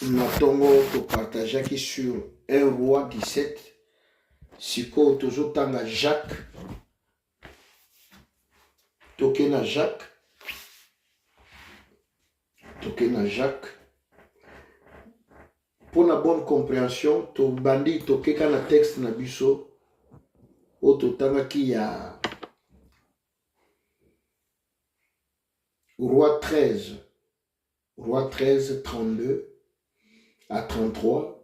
Natongo to partageaki sur 1 roi 17. Siko tozotanga Jacques. Tokena Jacques. Pour la bonne compréhension, to bandi tokeka na texte na biso. O totanga ki ya Roi 13, 32 à 33.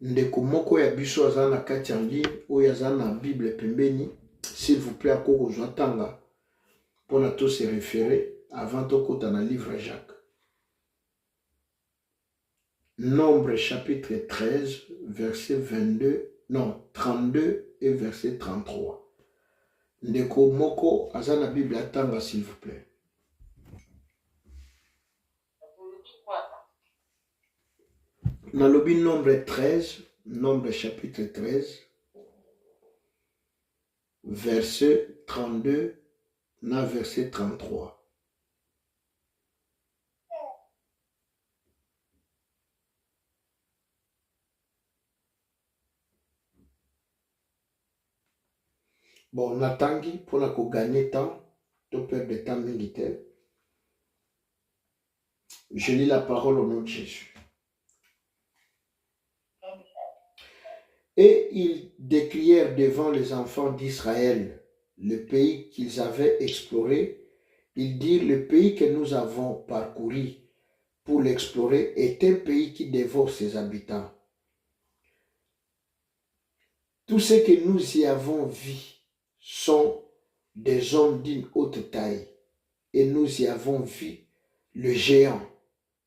Ndeko moko ya biso aza na kati en ligne oyo aza na Bible pembeni, s'il vous plaît akoko zwatanga pour na to se référer avant tokota na livre Jacques. Nombre chapitre 13 verset 32 et verset 33. Ndeko moko aza na Bible atanga s'il vous plaît. Dans le nombre 13, nombre chapitre 13, verset 32, na verset 33. Bon, on attend pour la gagner temps, de perdre de temps militaire. Je lis la parole au nom de Jésus. Et ils décrièrent devant les enfants d'Israël le pays qu'ils avaient exploré. Ils dirent, le pays que nous avons parcouru pour l'explorer est un pays qui dévore ses habitants. Tous ceux que nous y avons vus sont des hommes d'une haute taille. Et nous y avons vu le géant,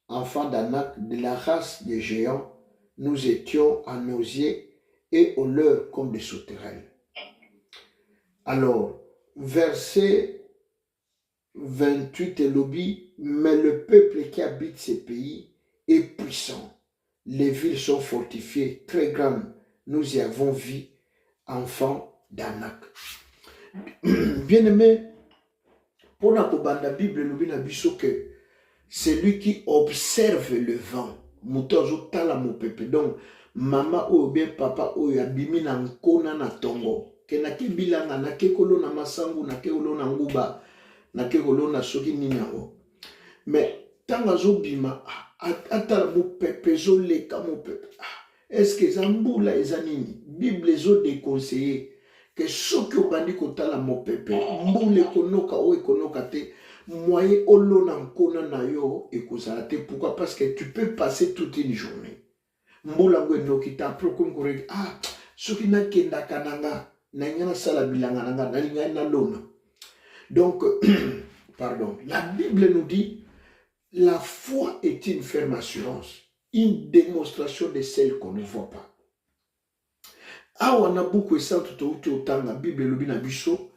enfant d'Anak, de la race des géants. Nous étions à nos yeux et au leur comme des sauterelles. Alors, verset 28 et lobby, mais le peuple qui habite ces pays est puissant. Les villes sont fortifiées, très grandes. Nous y avons vu enfants d'Anak. Bien-aimé, pour la Bible, lobby n'a que c'est lui qui observe le vent. Moutozo tala mon peuple. Donc, mama ou bien papa ou yabimi na nkona na tongo ke na kibilanga na kekolo na masangu na kekolo na nguba na kekolo na soki ninyango mais tanga zo bima atala mo pepe zo leka mo pepe est-ce que zambula ezanini bible zo déconseiller que soki obandi kotala mo pepe mbule konoka o ekonoka te moyen olo na nkona na yo ekozala te. Pourquoi? Parce que tu peux passer toute une journée. Mbola nokita prokum korek soki na kenda kananga na ngana sala bilanga nanga na linga na lona. Donc pardon, la Bible nous dit la foi est une ferme assurance, une démonstration de celle qu'on ne voit pas. Awa na buku esantu touti otanga Bible lobi na biso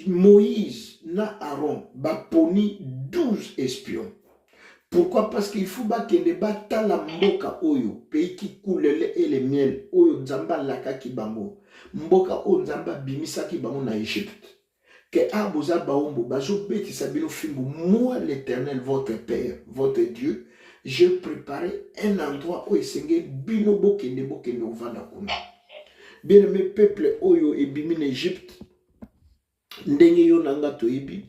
Moïse na Aaron baponi 12 espions. Pourquoi? Parce qu'il faut que les batala mboka oyo, pays qui coule le lait et le miel, oyo nzamba laka ki bango, mboka oyo nzamba bimisa ki bango na Égypte. Que aboza baombo, bazo beti sabino fingo, moi l'Éternel, votre Père, votre Dieu, j'ai préparé un endroit où esenge bino bokende ovanda kuna. Bien aimé peuple oyo et bimi en Égypte, ndenge yo nanga toibi,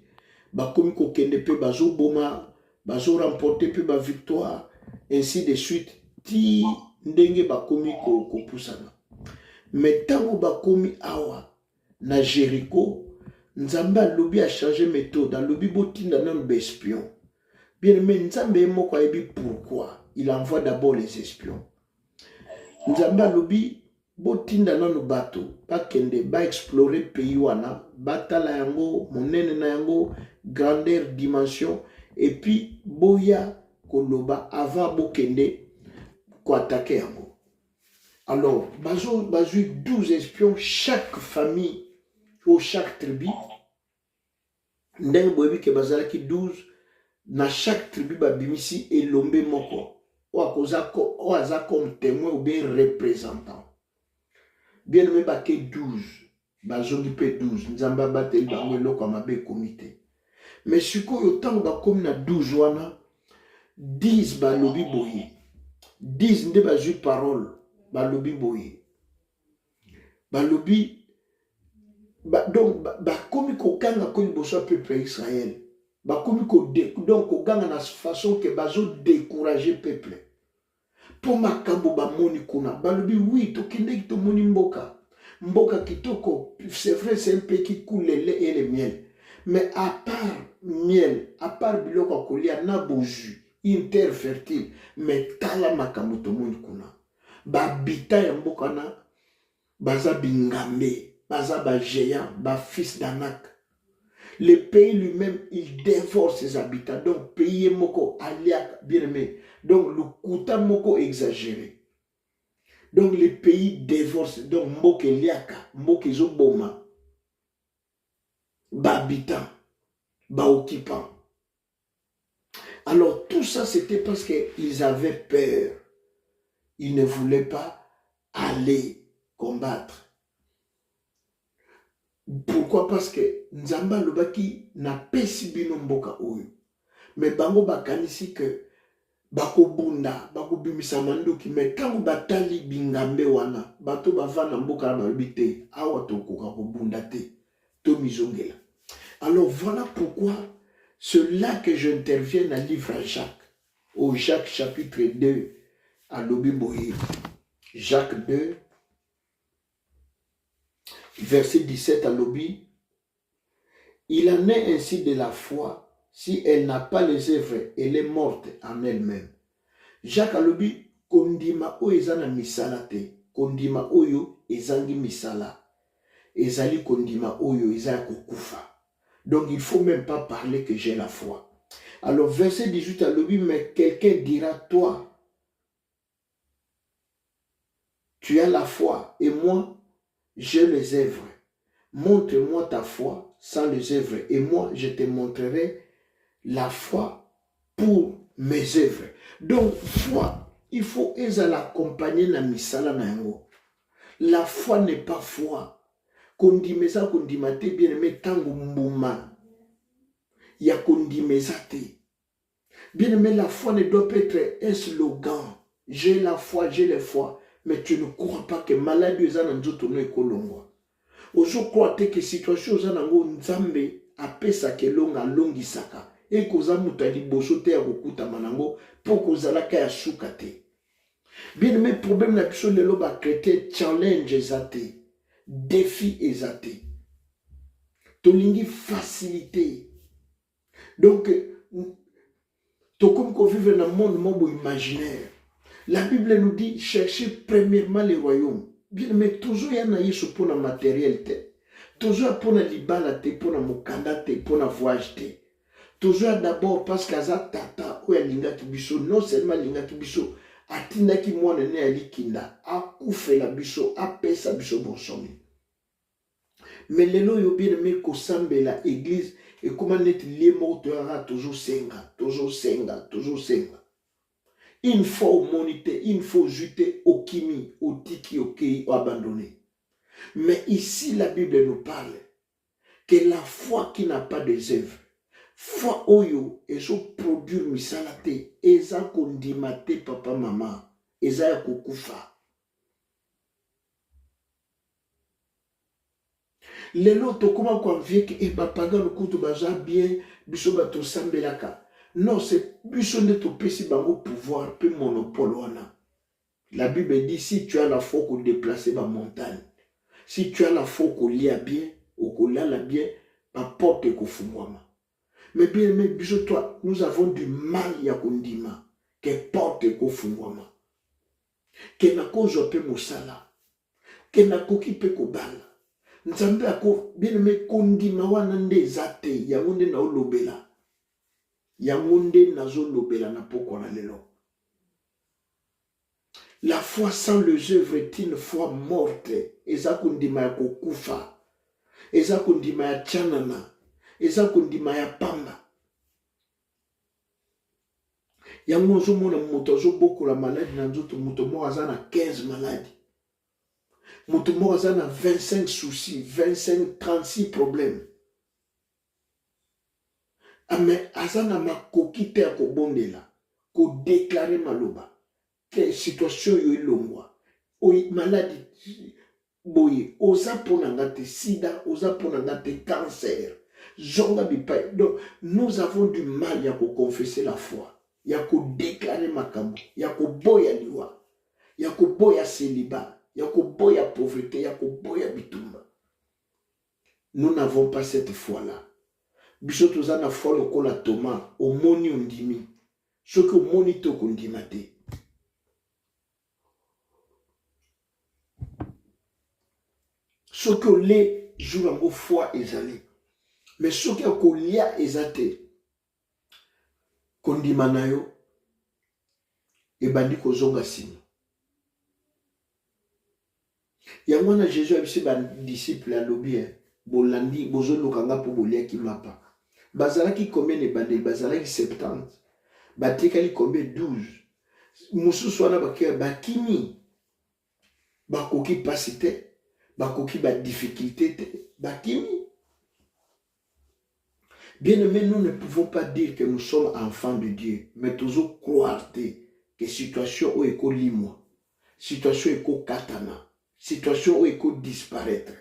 bakomi kokende pe bazo boma, bazo remporter pe ba victoire, ainsi de suite, ti ndenge bakomi ko pusana. Mais tango bakomi awa na Jéricho, Nzamba lobi a changé méthode, a lobi botinda nan espion. Bien aimé, Nzamba moko ayebi pourquoi il envoie d'abord les espions. Nzamba lobi botinda nan bato, pa kende ba explorer pays wana, batala yango, monene na yango, grandeur, dimension. Et puis, boya koloba avant bokende ko attaquer yango. Alors, bazo 12 espions, chaque famille ou chaque tribu. Ndenge boyebi ke bazalaki 12, na chaque tribu babimisi elombe moko. Ou aza comme témoin ou bien représentant. Bien aimé bake 12, bazongi pe 12, nzamba batel bango eloko mabe comité. Mais si vous avez 12 wana, 10 balobi boye. 10 nde bazwi parole balobi boye balobi donc bakomi kokanga ko liboso ya peuple ya Israël bakomi donc kokanga na façon que bazo décourager peuple po makambo bamoni kuna balobi oui tokendeki tomoni mboka kitoko c'est vrai c'est un pays qui coule le lait et le miel mais à part miel à part biloko kolia na boju une terre fertile mais tala makambo tomoni kuna babita ya mboka na baza bingambe baza ba géant ba fils d'Anak. Le pays lui-même il dévore ses habitants donc pays moko aliak bien aimé donc le kuta moko exagéré donc le pays dévore donc mboke liaka mboke zoboma ba habitants ba occupants. Alors tout ça c'était parce qu'ils avaient peur. Ils ne voulaient pas aller combattre. Pourquoi? Parce que Nzamba lobaki na pesi bino mboka oyo. Mais bango bakanisi que bako bunda, bako bimisa mandoki, mais tango batali bingambe wana, bato bavana mboka na balbite, awa tokoka ko bunda te, to mizongela. Alors voilà pourquoi c'est là que j'interviens dans le livre à Jacques, au Jacques chapitre 2, à Lobi Boye. Jacques 2, verset 17 à Lobi. Il en est ainsi de la foi, si elle n'a pas les œuvres, elle est morte en elle-même. Jacques Alobi, kondima o ezana misala te, kondima oyo ezangi misala, ezali kondima oyo ezali kokufa. Donc il ne faut même pas parler que j'ai la foi. Alors verset 18 à Lobi, mais quelqu'un dira, toi, tu as la foi et moi, j'ai les œuvres. Montre-moi ta foi sans les œuvres et moi, je te montrerai la foi pour mes œuvres. Donc, foi, il faut l'accompagner dans misala na yango. La foi n'est pas foi. Kondimeza kondimate bien aimé tango mbuma. Ya kondimeza te. Bien aimé, la foi ne doit pas être un slogan. J'ai la foi, j'ai la foi. Mais tu ne crois pas que maladie est en nzoto no ekolongwa. Ozo crois que situation za nango nzambe apesa ke longa longisaka. Et koza mutali boso te ya kokuta manango pour kozalaka ya suka te. Bien aimé, problème na biso lelo ba chrétien challenge ezate. Défi ezate. Tolingi facilité. Donc tokom ko vivre dans un monde mobo imaginaire. La Bible nous dit chercher premièrement le royaume. Bien mais toujours y a na yesu pour la matériel te. Toujours pour la libala te, pour la mukanda te, pour la voyage te. Toujours d'abord parce qu'aza tata ou ya linga kibiso, non seulement linga kibiso, atinda ki mwana ne ali kinda, akufe la biso, apesa biso bonsomi. Mais lelo yo bien aimé kosambe la église et comment net lié mort toujours senga, toujours senga, toujours senga. Il faut moniter, il faut jeter au kimi, au tiki, au kei, au abandonné. Mais ici, la Bible nous parle que la foi qui n'a pas de œuvres, foi oyo, et so produire misalate, eza kondimate papa maman, eza ya kokufa. Lelo tokoma kwa mvieke, e bapaga lukutu baza bien, biso bato sambelaka. Non, c'est biso nde topesi bango pouvoir, pe monopole wana. La Bible dit, si tu as la foi qu'on déplace ma montagne, si tu as la foi qu'on lia bien, ou qu'on lala bien, ma porte est kofungwama. Mais bien aimé, biso toi, nous avons du mal ya kondima, que porte est kofungwama. Que na kozo pe mosala, que na koki pe kobala. Nzambe ako, bien aimé, kondima wana nde zate, ya nde na olobela. Yango nde nazo lobela na poko na lelo. La foi sans les œuvres est une foi morte. Eza kondima ya kokufa. Eza kondima ya chanana. Eza kondima ya pamba. Yango ozo mona moto ozo bokola maladie na nzoto moto moko aza na 15 maladies. Moto moko aza na 25 soucis, 25, 36 problèmes. Mais azana makoki te ya kobondela, ko déclarer maloba. que situation yo elongwa oyi maladie boye oza pona ngate sida oza pona ngate cancer zonga bipai. Donc nous avons du mal ya ko confesser la foi, ya ko déclarer makambo, ya ko boya liwa, ya ko boya célibat, ya ko boya pauvreté, ya ko boya bitumba. Nous n'avons pas cette foi là. Biso toza na foi lokola Thomas omoni ondimi soki omoni to kondima te. Soki ole jour yango foi ezali, mais soki akolia ezate kondima na yo ebandi kozonga nsima. Yango wana Jésus abisi badisciple alobi bolandi bozoluka nga mpo boliaki mapa. Bazalaki combien ebandeli? Bazalaki 70. Batikali combien? 12. Mosusu wana bakimi bakoki pasi te, bakoki badifficulté te, bakimi. Bien aimé, nous ne pouvons pas dire que nous sommes enfants de Dieu, mais toujours croire que situation où éco limwa, situation éco katana, situation où éco disparaître.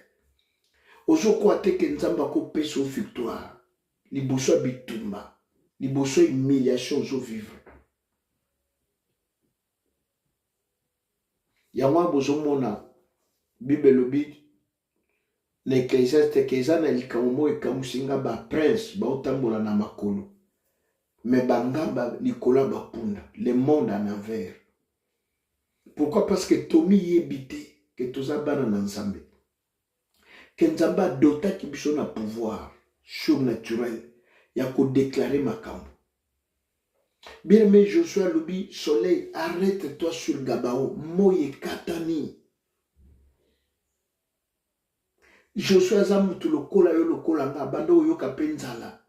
Ozo croire que nzamba ko peso victoire, liboso bitumba, liboso humiliation ozo vivre. Yamwa bozo mona Bible lobi na Ecclésiaste keza na likamumo ekamusinga ba prince ba otambola na makolo. Mais bangamba Nicolas Bapunda, le monde en envers. Pourquoi? Parce que Tomi yebite que toza bana na Nzambe. Que Nzamba a doté qui biso na pouvoir surnaturel ya ko déclarer makambo. Bien aimé Joshua lobi soleil arrête-toi sur Gabaon moye katani. Joshua zamutu lokola yo lokola nga bando yo kapenzala.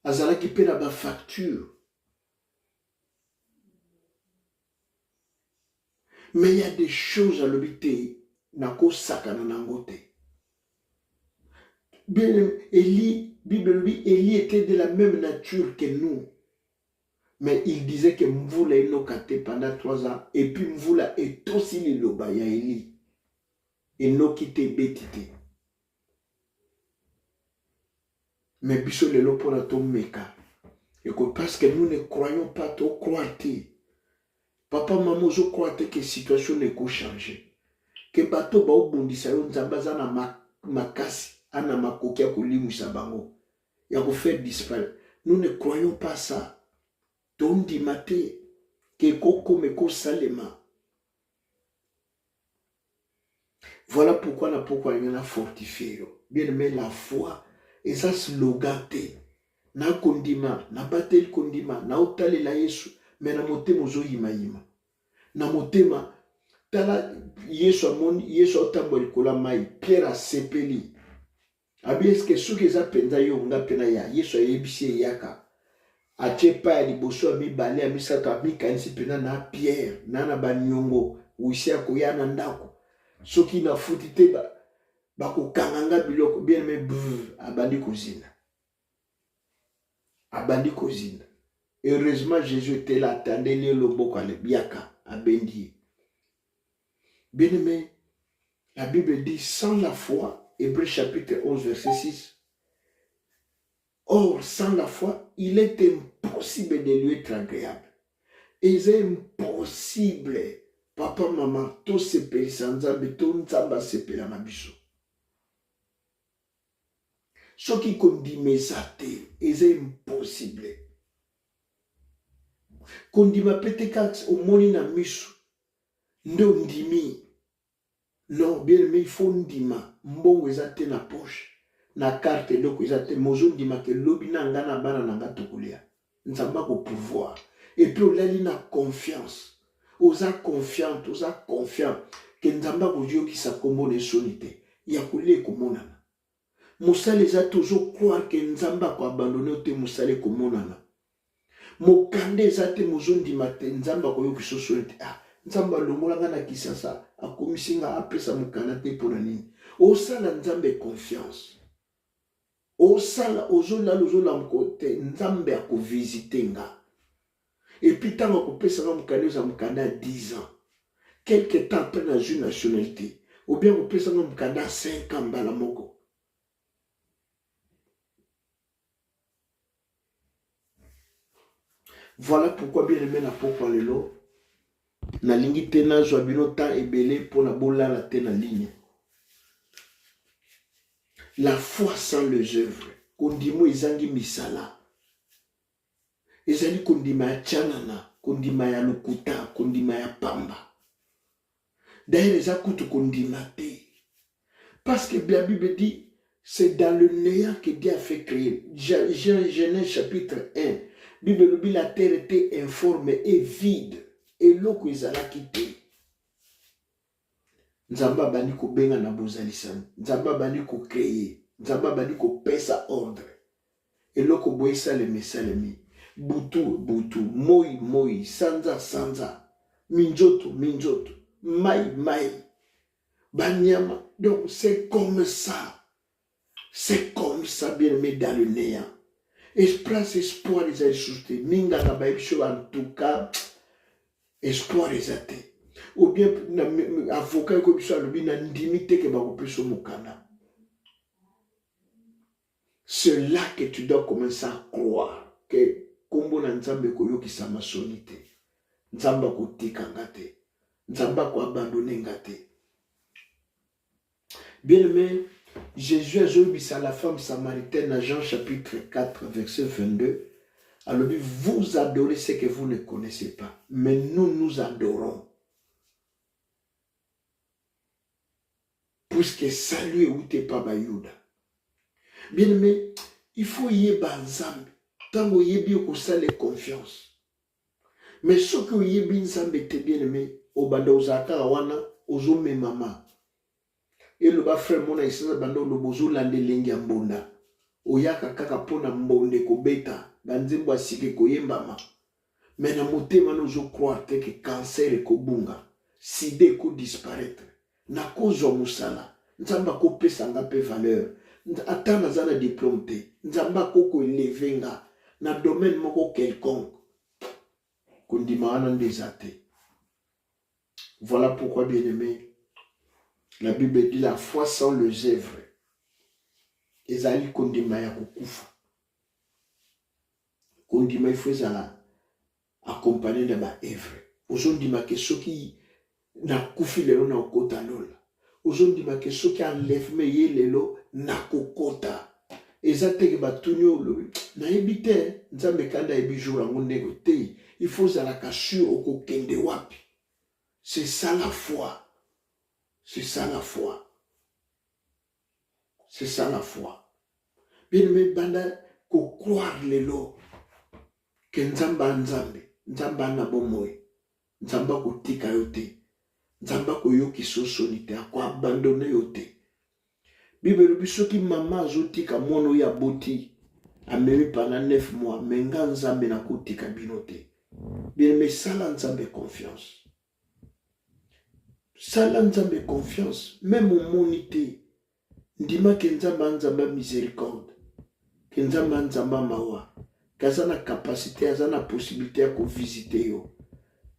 Azala ki pe na ba facture. Mais il y a des choses à l'obité na ko sakana nangote. Bien Élie, Bible lui, Élie était de la même nature que nous. Mais il disait que Mvula est nokate pendant 3 ans. Et puis Mvula est aussi le loba ya Élie. Et no kite betite. Mais biso le lopo na to meka. Et que parce que nous ne croyons pas to croire. Papa, maman, je crois que la situation n'est qu'au changer. Que bateau ba obundisa yo nzambaza na makasi ana makoki ya kolimusa bango. Ya ko faire disparaître. Nous ne croyons pas ça. Tondi mate ke koko meko salema. Voilà pourquoi il y a fortifié. Bien aimé, la foi et ça slogan te. Na kondima, na batel kondima, na otale la Yesu. Mais na motema ozo yima. Na motema tala Yesu amoni Yesu otambo likola mai Pierre asepeli. Abi eske soki eza penza yo nga pena ya Yesu ayebisi yaka. Ache pa ya liboso mibale ya misato amikanisi pena na Pierre na banyongo wisi akoya na ndako. Soki na futi te bakokanganga biloko bien aimé abandi kozina. Abandi kozina. Heureusement, Jésus était là, attendez le loboko ale biaka, abendi. Bien aimé, la Bible dit, sans la foi, Hébreux chapitre 11, verset 6. Or, sans la foi, il est impossible de lui être agréable. Et c'est impossible. Papa, maman, tout se paye sans Nzambe, tout Nzamba se paye na biso. Ce qui dit mais ça c'est impossible. Kondima pete kat omoni na misu ndo ndimi non bien mais il faut ndima mbongo ezate na poche na carte donc ezate mozo ndima ke lobi na ngana bana na ngato kulia nzamba ko pouvoir et puis olali na confiance oza confiant que nzamba ko dio ki sa kombo ne solité ya kule komonana musale za toujours croire que nzamba ko abandonner te musale komonana. Mokande ezate mozondi mate nzamba koyo kisosolete nzamba longolanga na kisasa akomisinga apesa mokanda te pona nini osala nzambe confiance osala ozola mkote nzambe akovisite nga Et puis, tant que ça va me 10 ans. Quelque temps après dans une nationalité. Ou bien on peut ça me 5 ans dans la mogo. Voilà pourquoi bien aimé na pourquoi le lot. Na lingi tena zo abino temps ebele pour la bola la tena ligne. La foi sans les œuvres. Kondimo ezangi misala. Ezali kondima ya chanana, kondima ya lokuta, kondima ya pamba. D'ailleurs, eza kutu kondima te. Parce que la Bible dit, c'est dans le néant que Dieu a fait créer. Genèse chapitre 1. Bible dit la terre était informe et vide. Et l'eau que ezala quitté. Nzamba bani ko benga na bozalisani. Nzamba bani ko créer. Nzamba bani ko pesa ordre. Et l'eau ko boisa le mesalemi. Butu, butu, moi, sanza, minjoto, mai, banyama. Donc c'est comme ça, bien aimé dans le néant. Espoir les a suscité. Minga na baibisho en tout cas, espoir les a été. Ou bien, avocat comme ça, le bien indimité que va couper mukana. C'est là que tu dois commencer à croire que Kombo na nzambe koyoki sama sonite. Nzamba kotika ngate. Nzamba ko abandonner ngate. Bien aimé, Jésus a dit à la femme samaritaine dans Jean chapitre 4 verset 22. Alors vous adorez ce que vous ne connaissez pas, mais nous adorons. Puisque salut ou t'es pas bayuda. Bien aimé, il faut y aller nzambe. Tant que vous avez confiance. Mais ce que vous avez bien aimé, au banda uzaka wana, ozo me mama. Et le bas frère mona isa banda lo bozo lande lengi mbonda. Oyaka kaka pona mbonde ko beta, banzembo asike ko yembama. Mais na motema nozo croire que cancer ko bunga, sida ko disparaître. Na kozo musala, nzamba ko pesa nga pe valeur. Ata nazana diplôme te, nzamba ko élever nga. Na domaine moko quelconque. Kondima des athées. Voilà pourquoi, bien aimé, la Bible dit la foi sans les œuvres. Ezali kondima ya kukufa. Kondima il faut accompagner de ma œuvre. Aujourd'hui, ma question qui na kufi lelo na okota lola. Aujourd'hui, ma question qui enlève me ye lelo na kokota. Ezate ke batunyo lo na ebite nzambe kanda ebijura ngondeko te. Il faut la cassure au kende wapi. C'est ça la foi. C'est ça la foi. C'est ça la foi. Bien aimé banda ko croire lelo que nzamba na bomoy. Nzamba ko tika yote. Nzamba ko yoki sosonite ko abandonner yote. Bible biso ki mama azotika mono ya boti amemi pendant 9 mois menga nzambe na kotika binote. Bien mais sala nzambe confiance. Sala nzambe confiance même au monité. Ndima ke nzamba miséricorde. Ke nzamba mawa. Kazana capacité azana possibilité ya ko visiter yo.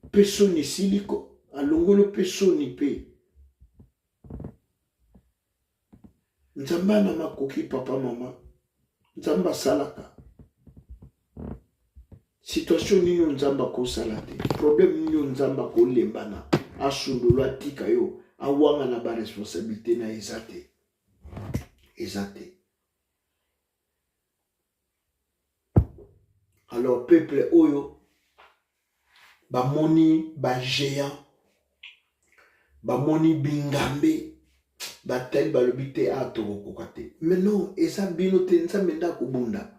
Personne siliko alongolo personne pe. Nzamba na makoki papa mama. Nzamba salaka. Situation nini nzamba ko salate. Problème nini nzamba ko lembana. Asundolo atika yo. Awanga na ba responsabilité na ezate. Ezate. Alors peuple oyo. Ba moni ba géant. Ba moni bingambe. Batel balobite ato kokate. Mais non, esa bino tenza menda kubunda.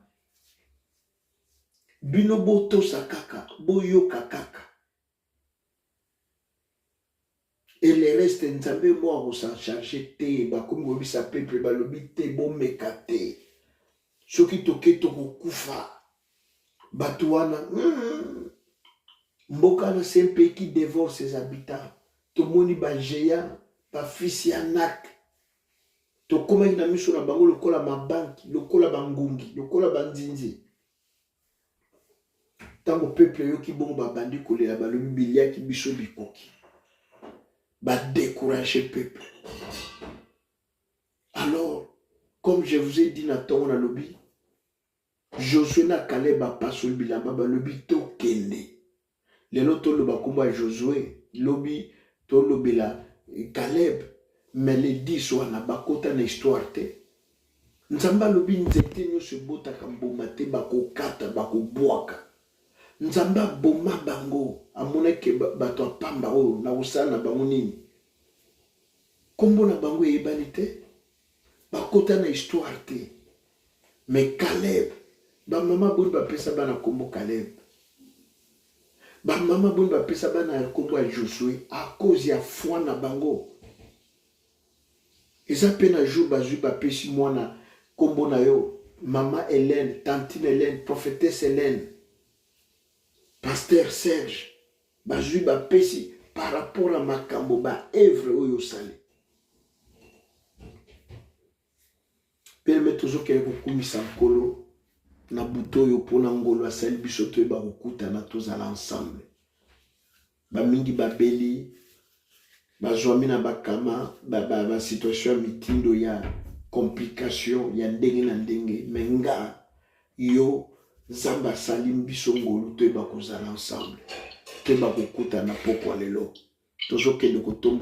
Bino boto sakaka, boyo kakaka. Et les restes nzambe moi on s'en charger te, ba comme gobi sa peuple balobite bo mekate. Soki toke toko kufa. Batuana, mboka na c'est un pays qui dévore ses habitants. Tout le monde ba géant, ba fils ya nak. To koma ina miso na bango lokola mabanki, lokola bangungi, lokola banzinzi. Tant que peuple yo ki bon babandi kolela balobi bilia ki biso bikoki. Ba décourager peuple. Alors, comme je vous ai dit na tongo na lobi, Josué na Caleb a pasol bilamba balobi to kende. Lelo to loba komba Josué, lobi to lobela Caleb, mais les 10 wana bakota na histoire te. Nzamba lobi nzete nyonso ebotaka mboma te bakokata bakobwaka. Nzamba boma bango amoneke bato apamba oyo na kosala na bango nini. Kombo na bango eyebani te bakota na histoire te. Mais Caleb, ba mama boni bapesa bana kombo Caleb. Ba mama boni bapesa bana kombo ya Josué à cause ya foi na bango. Eza pe na jour bazui bapesi mwana kombo na yo Mama Hélène, Tantine Hélène, Prophétesse Hélène, Pasteur Serge, bazui bapesi par rapport à makambo ba œuvre oyo sali. Pele toujours que kokumisa nkolo na buto yo pona ngolo asali biso to ba kokuta na tozala ensemble. Ba mingi babeli bazwami na bakama ba situation mitindo ya complication ya ndenge na ndenge menga yo zamba salim biso ngolo to ba kozala ensemble to ba kokuta na pokwa lelo tozo kende kotombo